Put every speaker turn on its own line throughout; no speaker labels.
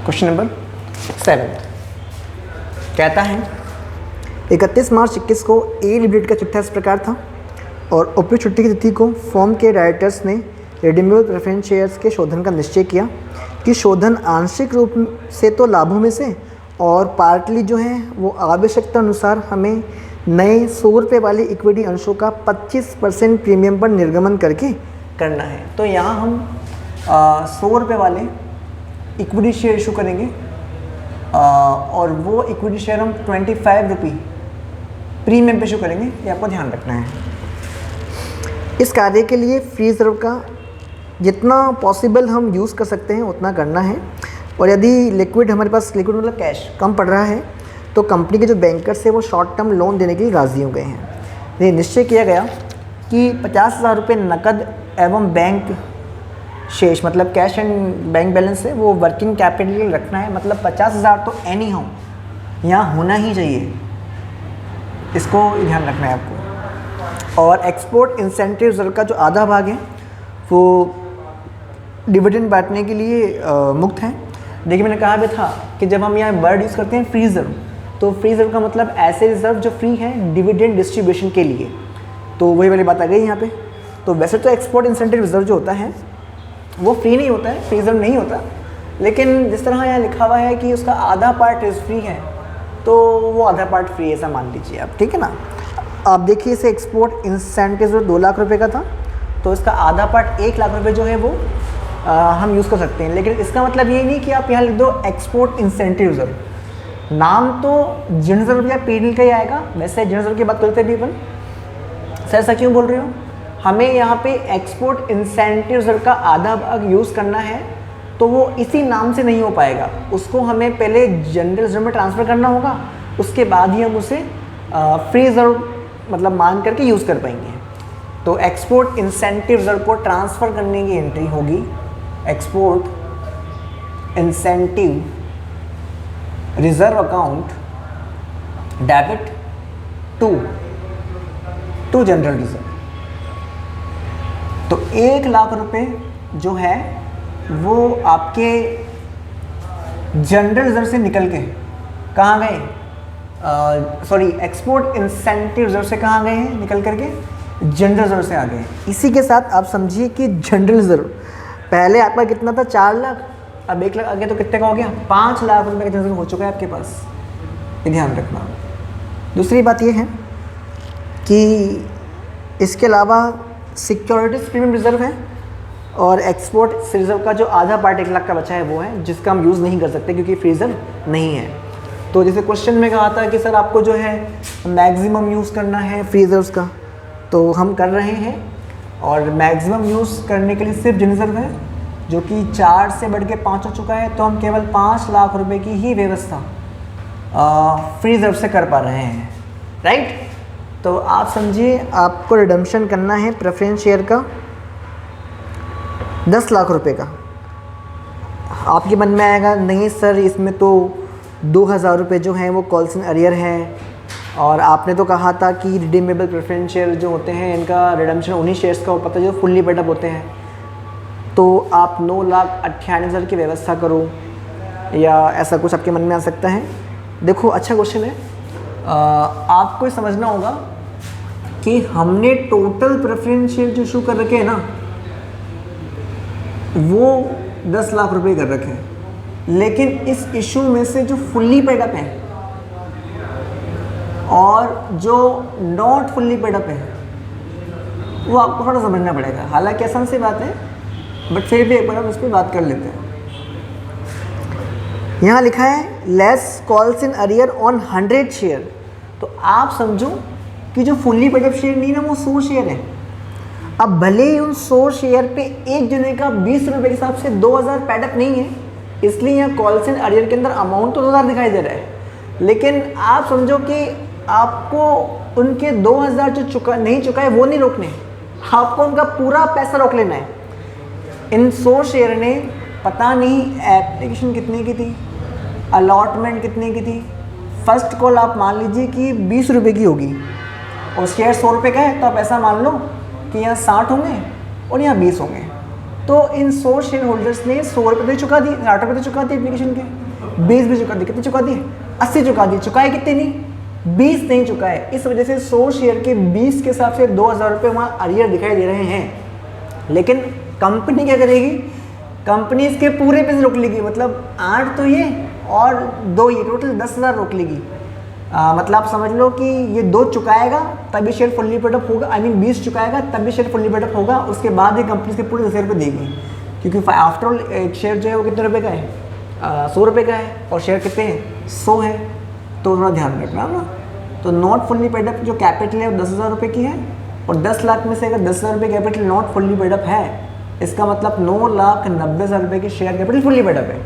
Question number 7 कहता है 31 मार्च 21 को ए लिमिटेड का चिट्ठा इस प्रकार था और उपयुक्त छुट्टी की तिथि को फर्म के डायरेक्टर्स ने रिडीमेबल प्रेफरेंस शेयर्स के शोधन का निश्चय किया कि शोधन आंशिक रूप से तो लाभों में से और पार्टली जो है वो आवश्यकता अनुसार हमें नए 100 रुपये वाले इक्विटी अंशों का 25% प्रीमियम पर निर्गमन करके करना है। तो यहाँ हम 100 रुपये वाले इक्विटी शेयर इशू करेंगे और वो इक्विटी शेयर हम 25 रुपये प्रीमियम पे इशू करेंगे, ये आपको ध्यान रखना है। इस कार्य के लिए फ्री रिजर्व का जितना पॉसिबल हम यूज़ कर सकते हैं उतना करना है और यदि लिक्विड हमारे पास लिक्विड मतलब कैश कम पड़ रहा है तो कंपनी के जो बैंकर्स है वो शॉर्ट टर्म लोन देने के लिए राज़ी हो गए हैं। ये निश्चय किया गया कि 50,000 रुपये नकद एवं बैंक शेष मतलब कैश एंड बैंक बैलेंस है वो वर्किंग कैपिटल रखना है। मतलब 50,000 तो एनी हो यहाँ होना ही चाहिए, इसको ध्यान रखना है आपको। और एक्सपोर्ट इंसेंटिव रिजर्व का जो आधा भाग है वो डिविडेंड बांटने के लिए मुक्त है। देखिए मैंने कहा भी था कि जब हम यहाँ वर्ड यूज़ करते हैं फ्री रिजर्व, तो फ्री रिजर्व का मतलब ऐसे रिजर्व जो फ्री हैं डिविडेंड डिस्ट्रीब्यूशन के लिए, तो वही वाली बात आ गई यहाँ पे। तो वैसे तो एक्सपोर्ट इंसेंटिव रिजर्व जो होता है वो फ्री नहीं होता है, फ्री रिजर्व नहीं होता, लेकिन जिस तरह यहाँ लिखा हुआ है कि उसका आधा पार्ट इज फ्री है तो वो आधा पार्ट फ्री है, ऐसा मान लीजिए आप, ठीक है ना। आप देखिए इसे एक्सपोर्ट इंसेंटिव 2 लाख रुपये का था तो इसका आधा पार्ट 1 लाख रुपये जो है वो हम यूज़ कर सकते हैं। लेकिन इसका मतलब ये नहीं कि आप यहाँ लिख दो एक्सपोर्ट इंसेंटिव रिजर्व, नाम तो जनरल रिजर्व या पीडीएल का ही आएगा। वैसे जनरल रिजर्व की बात करते हैं अपन, सर ऐसा क्यों बोल रही हूँ, हमें यहाँ पे एक्सपोर्ट इंसेंटिव रिजर्व का आधा भाग यूज़ करना है तो वो इसी नाम से नहीं हो पाएगा, उसको हमें पहले जनरल रिजर्व में ट्रांसफ़र करना होगा, उसके बाद ही हम उसे फ्री रिजर्व मतलब मान करके यूज़ कर पाएंगे। तो एक्सपोर्ट इंसेंटिव रिजर्व को ट्रांसफ़र करने की एंट्री होगी export incentive reserve account debit to general reserve. तो 1 लाख रुपए जो है वो आपके जनरल रिजर्व से निकल के कहाँ गए, सॉरी एक्सपोर्ट इंसेंटिव रिजर्व से कहाँ गए हैं, निकल करके जनरल रिजर्व से आ गए। इसी के साथ आप समझिए कि जनरल रिजर्व पहले आपका कितना था 4 लाख, अब 1 लाख आगे तो कितने का हो गया 5 लाख रुपये का जनरल रिजर्व हो चुका है आपके पास, ये ध्यान रखना। दूसरी बात ये है कि इसके अलावा सिक्योरिटीज प्रीमियम रिजर्व है और एक्सपोर्ट रिजर्व का जो आधा पार्ट 1 लाख का बचा है वो है जिसका हम यूज़ नहीं कर सकते क्योंकि फ्री रिजर्व नहीं है। तो जैसे क्वेश्चन में कहा था कि सर आपको जो है मैक्सिमम यूज़ करना है फ्री रिजर्व्स का, तो हम कर रहे हैं और मैक्सिमम यूज़ करने के लिए सिर्फ जनरल रिजर्व है जो कि 4 से बढ़ के 5 हो चुका है, तो हम केवल 5 लाख रुपए की ही व्यवस्था फ्री रिजर्व से कर पा रहे हैं, राइट। तो आप समझिए आपको रिडम्पशन करना है प्रेफरेंस शेयर का 10 लाख रुपए का। आपके मन में आएगा नहीं सर इसमें तो 2,000 रुपये जो हैं वो कॉल्स इन अरियर है और आपने तो कहा था कि रिडीमेबल प्रेफरेंस शेयर जो होते हैं इनका रिडम्पशन उन्हीं शेयर्स का हो पता जो फुल्ली पेडअप होते हैं, तो आप 9,98,000 की व्यवस्था करो या ऐसा कुछ आपके मन में आ सकता है। देखो अच्छा क्वेश्चन है, आपको समझना होगा कि हमने टोटल प्रेफरेंस शेयर जो इशू कर रखे हैं ना वो 10 लाख रुपए कर रखे हैं, लेकिन इस इशू में से जो फुल्ली पेडअप है और जो नॉट फुल्ली पेडअप है वो आपको थोड़ा समझना पड़ेगा। हालांकि आसान सी बात है बट फिर भी एक बार हम इस पर बात कर लेते हैं। यहाँ लिखा है less calls in arrear on 100 share, तो आप समझो कि जो फुल्ली पेडअप शेयर नहीं ना वो 100 शेयर है। अब भले ही उन 100 शेयर पे एक जने का 20 रुपये के हिसाब से 2,000 पेडअप नहीं है, इसलिए यहाँ कॉल्स इन अरियर के अंदर अमाउंट तो 2,000 दिखाई दे रहा है, लेकिन आप समझो कि आपको उनके 2,000 जो नहीं चुका है वो नहीं रोकने, आपको उनका पूरा पैसा रोक लेना है। इन 100 शेयर ने पता नहीं एप्लीकेशन कितने की थी, अलॉटमेंट कितने की थी, फर्स्ट कॉल आप मान लीजिए कि 20 रुपये की होगी और शेयर 100 रुपये का है, तो आप ऐसा मान लो कि यहाँ 60 होंगे और यहाँ 20 होंगे। तो इन 100 शेयर होल्डर्स ने 100 रुपये तो चुका दिए, 60 रुपये तो चुका दिए एप्लीकेशन के, 20 भी चुका दिए, कितने चुका दिए, 80 चुका दिए, चुकाए कितने नहीं, 20 नहीं चुकाए। इस वजह से 100 शेयर के 20 के हिसाब से 2000 रुपये वहाँ अरियर दिखाई दे रहे हैं। लेकिन कंपनी क्या करेगी, कंपनी इसके पूरे पैसे रोक लेगी, मतलब 8 तो ये और 2 ये, टोटल 10,000 रोक लेगी। मतलब आप समझ लो कि ये 2 चुकाएगा तभी शेयर फुल्ली पेड अप होगा, आई मीन 20 चुकाएगा तभी शेयर फुल्ली पेड अप होगा, उसके बाद ही कंपनी इसके पूरे 10,000 रुपये देगी। क्योंकि आफ्टर ऑल एक शेयर जो है वो कितने रुपये का है, 100 रुपये का है, और शेयर कितने हैं, 100 है, तो थोड़ा ध्यान रखना ना। तो नॉट फुल्ली पेड अप जो कैपिटल है वो 10,000 रुपये की है, और 10 लाख में से अगर 10,000 रुपये capital not fully paid up है, इसका मतलब 9,90,000 रुपये की share capital fully paid up है,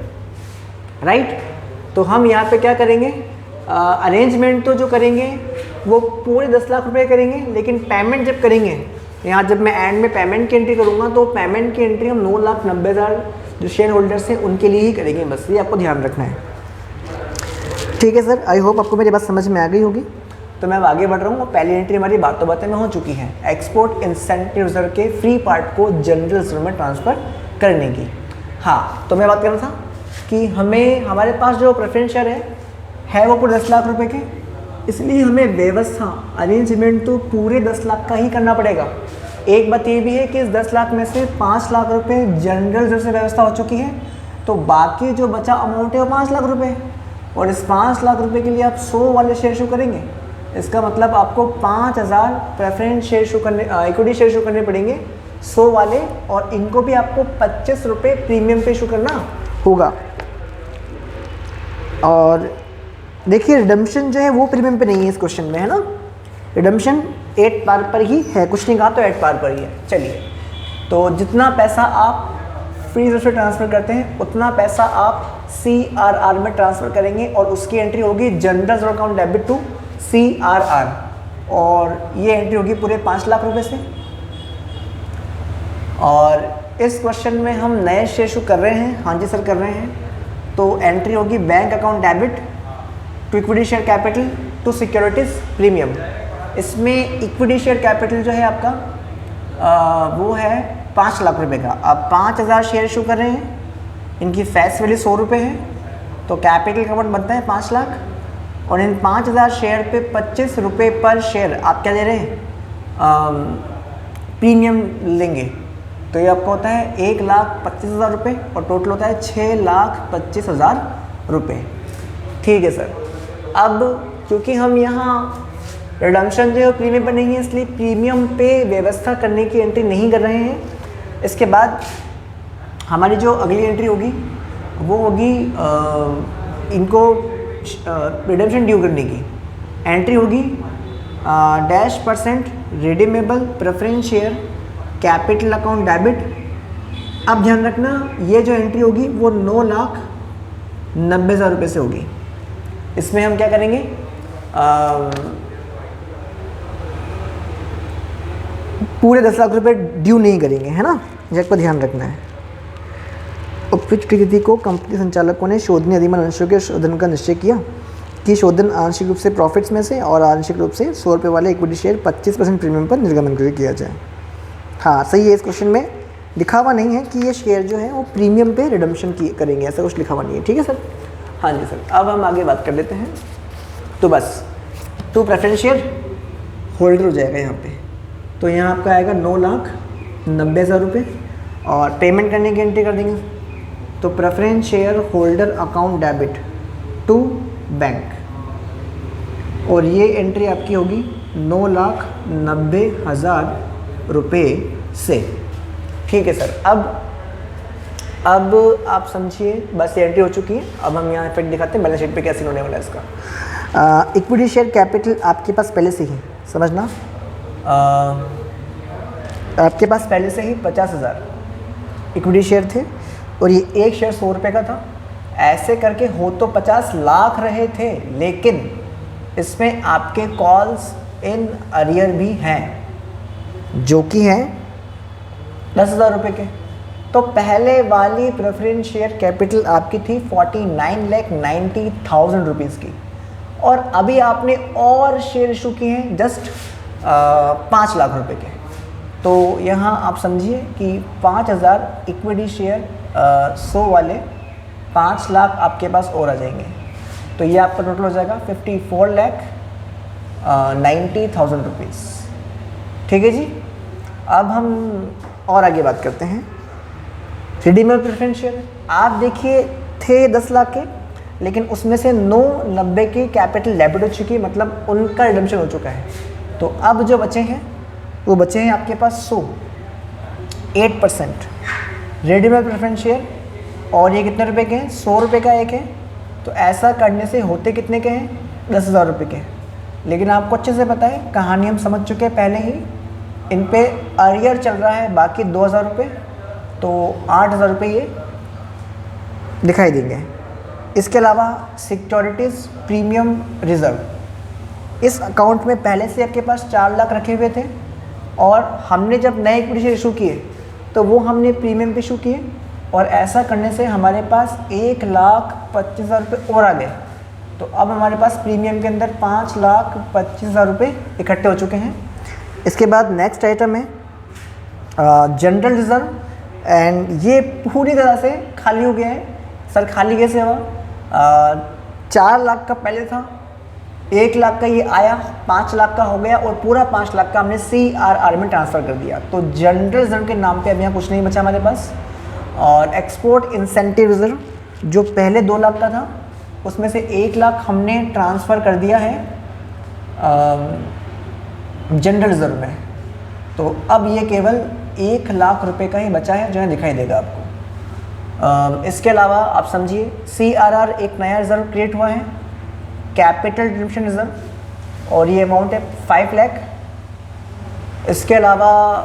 राइट। तो हम यहाँ पे क्या करेंगे, अरेंजमेंट तो जो करेंगे वो पूरे 10 लाख रुपये करेंगे, लेकिन पेमेंट जब करेंगे, यहाँ जब मैं एंड में पेमेंट की एंट्री करूँगा तो पेमेंट की एंट्री हम 9,90,000 जो शेयर होल्डर्स हैं उनके लिए ही करेंगे, बस ये आपको ध्यान रखना है। ठीक है सर, आई होप आपको मेरी बात समझ में आ गई होगी। तो मैं अब आगे बढ़ रहा हूँ। पहली एंट्री हमारी बातों बातें में हो चुकी है, एक्सपोर्ट इंसेंटिव रिजर्व के फ्री पार्ट को जनरल रिजर्व में ट्रांसफ़र करने की। हाँ, तो मैं बात कर रहा था कि हमें हमारे पास जो प्रेफरेंस शेयर है वो पूरे 10 लाख रुपए के, इसलिए हमें व्यवस्था अरेंजमेंट तो पूरे 10 लाख का ही करना पड़ेगा। एक बात ये भी है कि इस 10 लाख में से 5 लाख रुपए जनरल रिजर्व से व्यवस्था हो चुकी है, तो बाकी जो बचा अमाउंट है वो 5 लाख रुपए, और इस 5 लाख रुपए के लिए आप 100 वाले शेयर इशू करेंगे। इसका मतलब आपको 5,000 प्रेफरेंस शेयर इशू करने, इक्विटी शेयर इशू करने पड़ेंगे 100 वाले, और इनको भी आपको 25 रुपये प्रीमियम पे इशू करना होगा। और देखिए रिडम्पशन जो है वो प्रीमियम पे नहीं है इस क्वेश्चन में, है ना, रिडम्पशन 8 पार पर ही है, कुछ नहीं कहा तो 8 पार पर ही है। चलिए, तो जितना पैसा आप फ्री रिजर्व से ट्रांसफ़र करते हैं उतना पैसा आप CRR में ट्रांसफ़र करेंगे, और उसकी एंट्री होगी general reserve account debit to CRR, और ये एंट्री होगी पूरे 5 लाख रुपए से। और इस क्वेश्चन में हम नए शेयर इशू कर रहे हैं, हाँ जी सर कर रहे हैं, तो एंट्री होगी bank account debit to equity share capital to securities premium. इसमें इक्विटी शेयर कैपिटल जो है आपका वो है 5 लाख रुपए का। अब 5,000 शेयर इशू कर रहे हैं, इनकी फेस वैल्यू 100 रुपये है, तो कैपिटल का अमाउंट बनता है 5 लाख, और इन 5,000 शेयर पे 25 रुपये पर शेयर आप क्या दे रहे हैं, प्रीमियम लेंगे। तो ये आपका होता है 1,25,000 रुपये, और टोटल होता है 6,25,000 रुपये। ठीक है सर। अब क्योंकि हम यहाँ रिडम्पशन जो है प्रीमियम पर नहीं है, इसलिए प्रीमियम पे व्यवस्था करने की एंट्री नहीं कर रहे हैं। इसके बाद हमारी जो अगली एंट्री होगी वो होगी इनको रिडम्पशन ड्यू करने की। एंट्री होगी -% redeemable preference share capital account debit. अब ध्यान रखना, ये जो एंट्री होगी वो 9,90,000 रुपये से होगी। इसमें हम क्या करेंगे, पूरे 10 लाख रुपए ड्यू नहीं करेंगे, है ना, जग पर ध्यान रखना है। उपयुक्त तिथि को कंपनी संचालकों ने शोधनीय अधिमान अंशों के शोधन का निश्चय किया कि शोधन आंशिक रूप से प्रॉफिट्स में से और आंशिक रूप से 100 रुपये वाले इक्विटी शेयर 25% प्रीमियम पर निर्गमन किया जाए। हाँ सही है, इस क्वेश्चन में लिखा हुआ नहीं है कि ये शेयर जो है वो प्रीमियम पे रिडम्पशन करेंगे, ऐसा कुछ लिखा हुआ नहीं है। ठीक है सर, हाँ जी सर। अब हम आगे बात कर लेते हैं। तो बस तो प्रेफरेंस शेयर होल्डर हो जाएगा यहाँ पे, तो यहाँ आपका आएगा 9,90,000 रुपये, और पेमेंट करने की एंट्री कर देंगे। तो preference share holder account debit to bank, और ये एंट्री आपकी होगी 9,90,000 रुपये से। ठीक है सर। अब आप समझिए, बस ये एंट्री हो चुकी है। अब हम यहाँ इफेक्ट दिखाते हैं बैलेंस शीट पे कैसे होने वाला है इसका। इक्विटी शेयर कैपिटल आपके पास पहले से ही, समझना, आपके पास पहले से ही 50,000 इक्विटी शेयर थे, और ये एक शेयर 100 रुपये का था। ऐसे करके हो तो 50 लाख रहे थे, लेकिन इसमें आपके कॉल्स इन अरियर भी हैं जो कि हैं 10,000 रुपये के। तो पहले वाली प्रेफरेंस शेयर कैपिटल आपकी थी 49,90,000 रुपीज़ की, और अभी आपने और शेयर इशू किए हैं जस्ट 5 लाख रुपए के। तो यहाँ आप समझिए कि 5000 इक्विटी शेयर 100 वाले 5 लाख आपके पास और आ जाएंगे। तो ये आपका टोटल हो जाएगा 54,90,000 रुपीज़। ठीक है जी। अब हम और आगे बात करते हैं रिडीमेबल प्रेफरेंस शेयर। आप देखिए थे 10 लाख के, लेकिन उसमें से 990 की कैपिटल डेबिट हो चुकी है, मतलब उनका रिडम्पशन हो चुका है। तो अब जो बचे हैं वो बचे हैं आपके पास 100, 8% रिडीमेबल प्रेफरेंस शेयर। और ये कितने रुपए के हैं? 100 रुपये का एक है। तो ऐसा करने से होते कितने के हैं? 10,000 रुपये के। लेकिन आपको अच्छे से पता है, कहानी हम समझ चुके हैं पहले ही, इन पे अरियर चल रहा है बाकी 2,000 रुपये, तो 8,000 रुपये ये दिखाई देंगे। इसके अलावा सिक्योरिटीज़ प्रीमियम रिज़र्व, इस अकाउंट में पहले से आपके पास 4 लाख रखे हुए थे, और हमने जब नए इक्विटी शेयर इशू किए तो वो हमने प्रीमियम पे इशू किए, और ऐसा करने से हमारे पास 1,25,000 रुपये और आ गए। तो अब हमारे पास प्रीमियम के अंदर 5,25,000 रुपये इकट्ठे हो चुके हैं। इसके बाद नेक्स्ट आइटम है जनरल रिज़र्व, एंड ये पूरी तरह से खाली हो गया है। सर खाली कैसे हुआ? 4 लाख का पहले था, 1 लाख का ये आया, 5 लाख का हो गया, और पूरा 5 लाख का हमने CRR में ट्रांसफ़र कर दिया। तो जनरल रिज़र्व के नाम पे अब यहाँ कुछ नहीं बचा हमारे पास। और एक्सपोर्ट इंसेंटिव रिज़र्व जो पहले 2 लाख का था, उसमें से 1 लाख हमने ट्रांसफ़र कर दिया है जनरल रिज़र्व में। तो अब ये केवल 1 लाख रुपए का ही बचा है, जो है दिखाई देगा आपको। इसके अलावा आप समझिए CRR एक नया रिज़र्व क्रिएट हुआ है, कैपिटल रिडम्पशन रिज़र्व, और ये अमाउंट है 5 लाख। इसके अलावा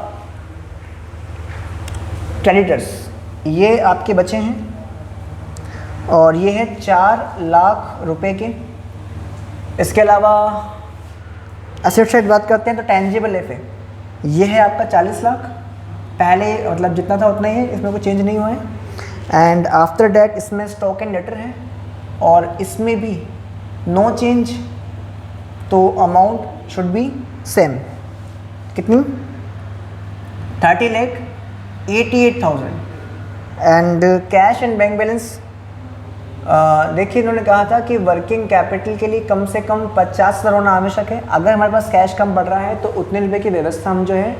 क्रेडिटर्स ये आपके बचे हैं, और ये है 4 लाख रुपए के। इसके अलावा एसेट साइड बात करते हैं तो टेंजिबल एफ है, ये है आपका 40 लाख, पहले मतलब जितना था उतना ही है, इसमें कोई चेंज नहीं हुआ है। एंड आफ्टर डैट इसमें स्टॉक एंड डेटर है, और इसमें भी नो चेंज, तो अमाउंट शुड बी सेम। कितनी? 30,88,000। And cash and bank balance, देखिए इन्होंने कहा था कि वर्किंग कैपिटल के लिए कम से कम 50,000 होना आवश्यक है। अगर हमारे पास कैश कम बढ़ रहा है तो उतने रुपये की व्यवस्था हम जो है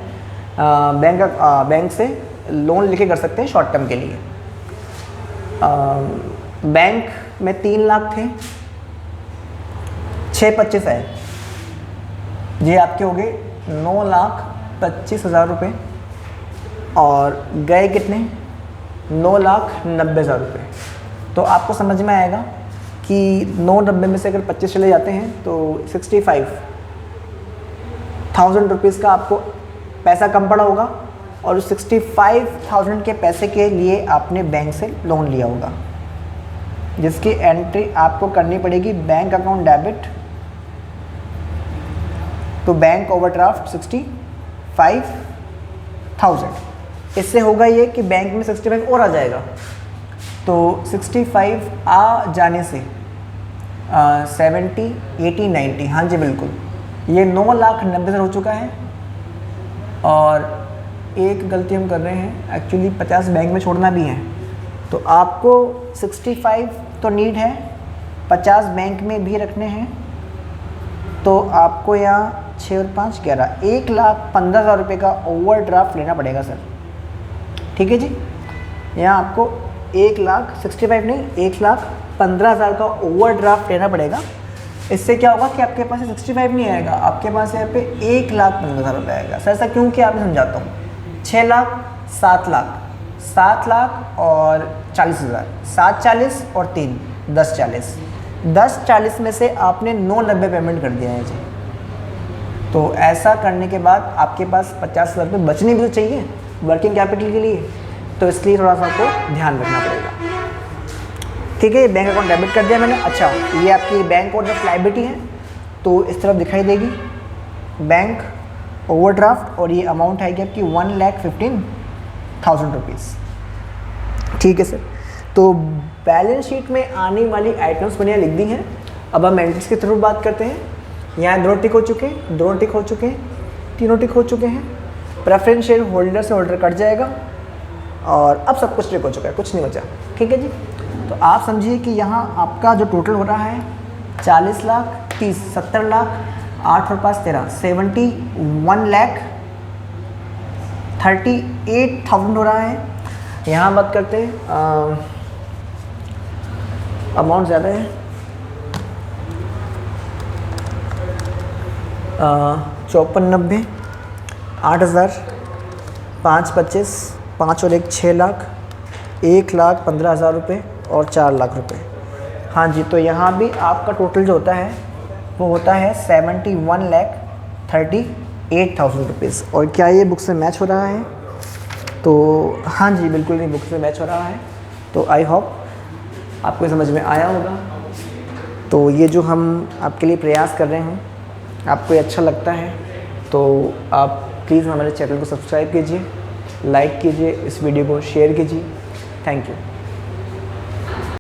बैंक से लोन लेके कर सकते हैं शॉर्ट टर्म के लिए। बैंक में 3 लाख थे, 6,25 है, ये आपके हो गए 9,25,000 रुपये, और गए कितने? 9,90,000 रुपये। तो आपको समझ में आएगा कि 990 में से अगर 25 चले जाते हैं तो 65,000 रुपीज़ का आपको पैसा कम पड़ा होगा, और उस 65,000 के पैसे के लिए आपने बैंक से लोन लिया होगा, जिसकी एंट्री आपको करनी पड़ेगी बैंक अकाउंट डेबिट तो बैंक ओवरड्राफ्ट 65,000। इससे होगा ये कि बैंक में 65 और आ जाएगा, तो 65 आ जाने से 70, 80, 90, हाँ जी बिल्कुल, ये 9,90,000 हो चुका है। और एक गलती हम कर रहे हैं, एक्चुअली 50 बैंक में छोड़ना भी है, तो आपको 65 तो नीड है, 50 बैंक में भी रखने हैं, तो आपको यहाँ 6 और 5 11, 1,15,000 रुपये का ओवरड्राफ्ट लेना पड़ेगा सर। ठीक है जी, यहाँ आपको 1,65,000 नहीं, 1,15,000 का ओवरड्राफ्ट लेना पड़ेगा। इससे क्या होगा कि आपके पास 65 नहीं आएगा, आपके पास यहाँ पे 1,15,000 रुपये आएगा। सर ऐसा क्यों किया आपने समझाता हूँ। 6 लाख, 7 लाख, 7 लाख और 40,000, 7 40 और 3 10 40, 10 40 में से आपने 990 पेमेंट कर दिया है जी। तो ऐसा करने के बाद आपके पास 50,000 रुपये बचने भी तो चाहिए वर्किंग कैपिटल के लिए, तो इसलिए थोड़ा सा आपको ध्यान रखना पड़ेगा। ठीक है, बैंक अकाउंट डेबिट कर दिया मैंने। अच्छा, ये आपकी बैंक ओवरड्राफ्ट लायबिलिटी है, तो इस तरफ दिखाई देगी बैंक ओवरड्राफ्ट, और ये अमाउंट आएगी आपकी 1,15,000 रुपीज़। ठीक है सर, तो बैलेंस शीट में आने वाली आइटम्स मैंने लिख दी हैं। अब हम एंट्रीज के थ्रू बात करते हैं। यहाँ 2 टिक हो चुके हैं, 2 टिक हो चुके हैं, 3 टिक हो चुके हैं। प्रेफरेंस शेयर होल्डर से होल्डर कट जाएगा और अब सब कुछ ट्रिक हो चुका है, कुछ नहीं बचा। ठीक है जी। तो आप समझिए कि यहाँ आपका जो टोटल हो रहा है 40 लाख 30 70 लाख 8 और 5 13 71,38,000 हो रहा है। यहाँ बात करते हैं अमाउंट ज़्यादा है, 5490 8,000 5 25 5 और 1 6 लाख 1,15,000 रुपये और 4 लाख रुपए। हाँ जी, तो यहाँ भी आपका टोटल जो होता है वो होता है 71,38,000 रुपीज़। और क्या ये बुक से मैच हो रहा है? तो हाँ जी, बिल्कुल नहीं, बुक से मैच हो रहा है। तो आई होप आपको समझ में आया होगा। तो ये जो हम आपके लिए प्रयास कर रहे हैं, आपको ये अच्छा लगता है तो आप प्लीज़ हमारे चैनल को सब्सक्राइब कीजिए, लाइक कीजिए, इस वीडियो को शेयर कीजिए। Thank you.